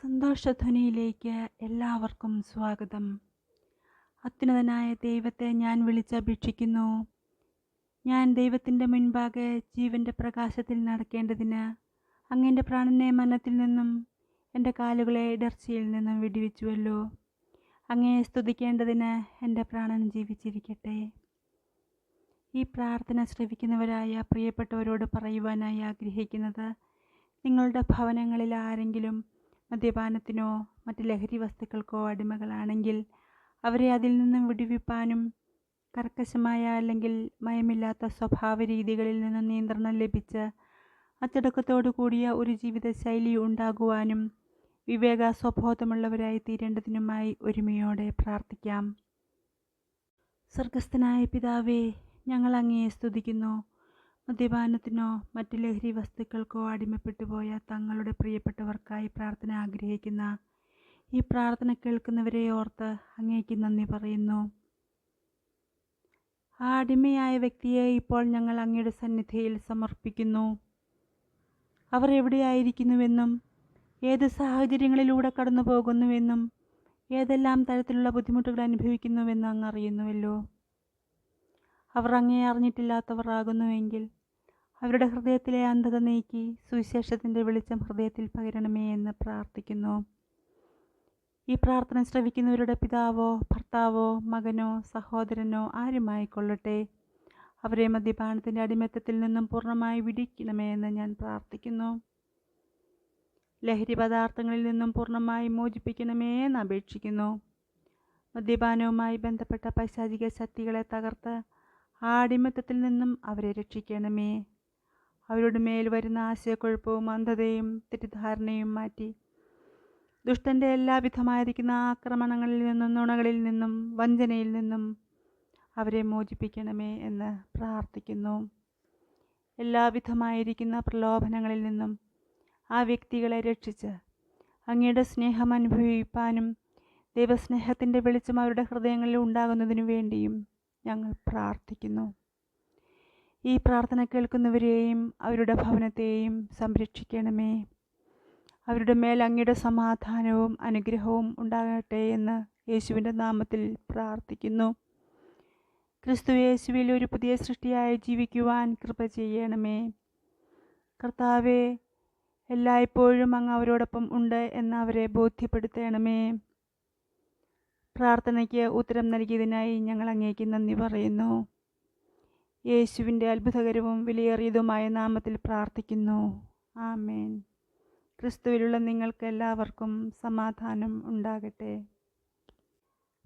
സന്തോഷധ്വനിയിലേക്ക് എല്ലാവർക്കും സ്വാഗതം. അത്യുന്നതനായ ദൈവത്തെ ഞാൻ വിളിച്ചപേക്ഷിക്കുന്നു. ഞാൻ ദൈവത്തിൻ്റെ മുൻപാകെ ജീവൻ്റെ പ്രകാശത്തിൽ നടക്കേണ്ടതിന് അങ്ങേൻ്റെ പ്രാണനെ മരണത്തിൽ നിന്നും എൻ്റെ കാലുകളെ ഇടർച്ചയിൽ നിന്നും വിടുവിച്ചുവല്ലോ. അങ്ങയെ സ്തുതിക്കേണ്ടതിന് എൻ്റെ പ്രാണൻ ജീവിച്ചിരിക്കട്ടെ. ഈ പ്രാർത്ഥന ശ്രവിക്കുന്നവരായ പ്രിയപ്പെട്ടവരോട് പറയുവാനായി ആഗ്രഹിക്കുന്നത്, നിങ്ങളുടെ ഭവനങ്ങളിൽ ആരെങ്കിലും മദ്യപാനത്തിനോ മറ്റ് ലഹരി വസ്തുക്കൾക്കോ അടിമകളാണെങ്കിൽ അവരെ അതിൽ നിന്നും വിടുവിപ്പാനും കർക്കശമായ അല്ലെങ്കിൽ മയമില്ലാത്ത സ്വഭാവ രീതികളിൽ നിന്നും നിയന്ത്രണം ലഭിച്ച് അച്ചടക്കത്തോടു കൂടിയ ഒരു ജീവിതശൈലി ഉണ്ടാകുവാനും വിവേകാസ്വബോധമുള്ളവരായി തീരേണ്ടതിനുമായി ഒരുമയോടെ പ്രാർത്ഥിക്കാം. സ്വർഗസ്ഥനായ പിതാവേ, ഞങ്ങൾ അങ്ങയെ സ്തുതിക്കുന്നു. മദ്യപാനത്തിനോ മറ്റ് ലഹരി വസ്തുക്കൾക്കോ അടിമപ്പെട്ടു പോയ തങ്ങളുടെ പ്രിയപ്പെട്ടവർക്കായി പ്രാർത്ഥന ആഗ്രഹിക്കുന്ന ഈ പ്രാർത്ഥന കേൾക്കുന്നവരെ ഓർത്ത് അങ്ങേക്ക് നന്ദി പറയുന്നു. ആ അടിമയായ വ്യക്തിയെ ഇപ്പോൾ ഞങ്ങൾ അങ്ങയുടെ സന്നിധിയിൽ സമർപ്പിക്കുന്നു. അവർ എവിടെയായിരിക്കുന്നുവെന്നും ഏത് സാഹചര്യങ്ങളിലൂടെ കടന്നു പോകുന്നുവെന്നും ഏതെല്ലാം തരത്തിലുള്ള ബുദ്ധിമുട്ടുകൾ അനുഭവിക്കുന്നുവെന്നും അങ്ങ് അറിയുന്നുവല്ലോ. അവർ അങ്ങയെ അറിഞ്ഞിട്ടില്ലാത്തവർ ആകുന്നുവെങ്കിൽ അവരുടെ ഹൃദയത്തിലെ അന്ധത നീക്കി സുവിശേഷത്തിൻ്റെ വെളിച്ചം ഹൃദയത്തിൽ പകരണമേ എന്ന് പ്രാർത്ഥിക്കുന്നു. ഈ പ്രാർത്ഥന ശ്രവിക്കുന്നവരുടെ പിതാവോ ഭർത്താവോ മകനോ സഹോദരനോ ആരുമായിക്കൊള്ളട്ടെ, അവരെ മദ്യപാനത്തിൻ്റെ അടിമത്തത്തിൽ നിന്നും പൂർണ്ണമായി വിടിക്കണമേ എന്ന് ഞാൻ പ്രാർത്ഥിക്കുന്നു. ലഹരി പദാർത്ഥങ്ങളിൽ നിന്നും പൂർണ്ണമായി മോചിപ്പിക്കണമേ എന്ന് അപേക്ഷിക്കുന്നു. മദ്യപാനവുമായി ബന്ധപ്പെട്ട പൈശാചിക ശക്തികളെ തകർത്ത് ആ അടിമത്തത്തിൽ നിന്നും അവരെ രക്ഷിക്കണമേ. അവരുടെ മേൽ വരുന്ന ആശയക്കുഴപ്പവും അന്ധതയും തെറ്റിദ്ധാരണയും മാറ്റി ദുഷ്ടൻ്റെ എല്ലാവിധമായിരിക്കുന്ന ആക്രമണങ്ങളിൽ നിന്നും നുണകളിൽ നിന്നും വഞ്ചനയിൽ നിന്നും അവരെ മോചിപ്പിക്കണമേ എന്ന് പ്രാർത്ഥിക്കുന്നു. എല്ലാവിധമായിരിക്കുന്ന പ്രലോഭനങ്ങളിൽ നിന്നും ആ വ്യക്തികളെ രക്ഷിച്ച് അങ്ങയുടെ സ്നേഹം അനുഭവിപ്പാനും ദൈവസ്നേഹത്തിൻ്റെ വെളിച്ചം അവരുടെ ഹൃദയങ്ങളിൽ ഉണ്ടാകുന്നതിനു വേണ്ടിയും ഞങ്ങൾ പ്രാർത്ഥിക്കുന്നു. ഈ പ്രാർത്ഥന കേൾക്കുന്നവരെയും അവരുടെ ഭവനത്തെയും സംരക്ഷിക്കണമേ. അവരുടെ മേൽ അങ്ങയുടെ സമാധാനവും അനുഗ്രഹവും ഉണ്ടാകട്ടെ എന്ന് യേശുവിൻ്റെ നാമത്തിൽ പ്രാർത്ഥിക്കുന്നു. ക്രിസ്തു യേശുവിൽ ഒരു പുതിയ സൃഷ്ടിയായി ജീവിക്കുവാൻ കൃപ ചെയ്യണമേ. കർത്താവേ, എല്ലായ്പ്പോഴും അങ്ങ് അവരോടൊപ്പം ഉണ്ട് എന്ന് അവരെ ബോധ്യപ്പെടുത്തണമേ. പ്രാർത്ഥനയ്ക്ക് ഉത്തരം നൽകിയതിനായി ഞങ്ങൾ അങ്ങേക്ക് നന്ദി പറയുന്നു. യേശുവിൻ്റെ അത്ഭുതകരവും വിലയേറിയതുമായ നാമത്തിൽ പ്രാർത്ഥിക്കുന്നു. ആമേൻ. ക്രിസ്തുവിലുള്ള നിങ്ങൾക്ക് എല്ലാവർക്കും സമാധാനം ഉണ്ടാകട്ടെ.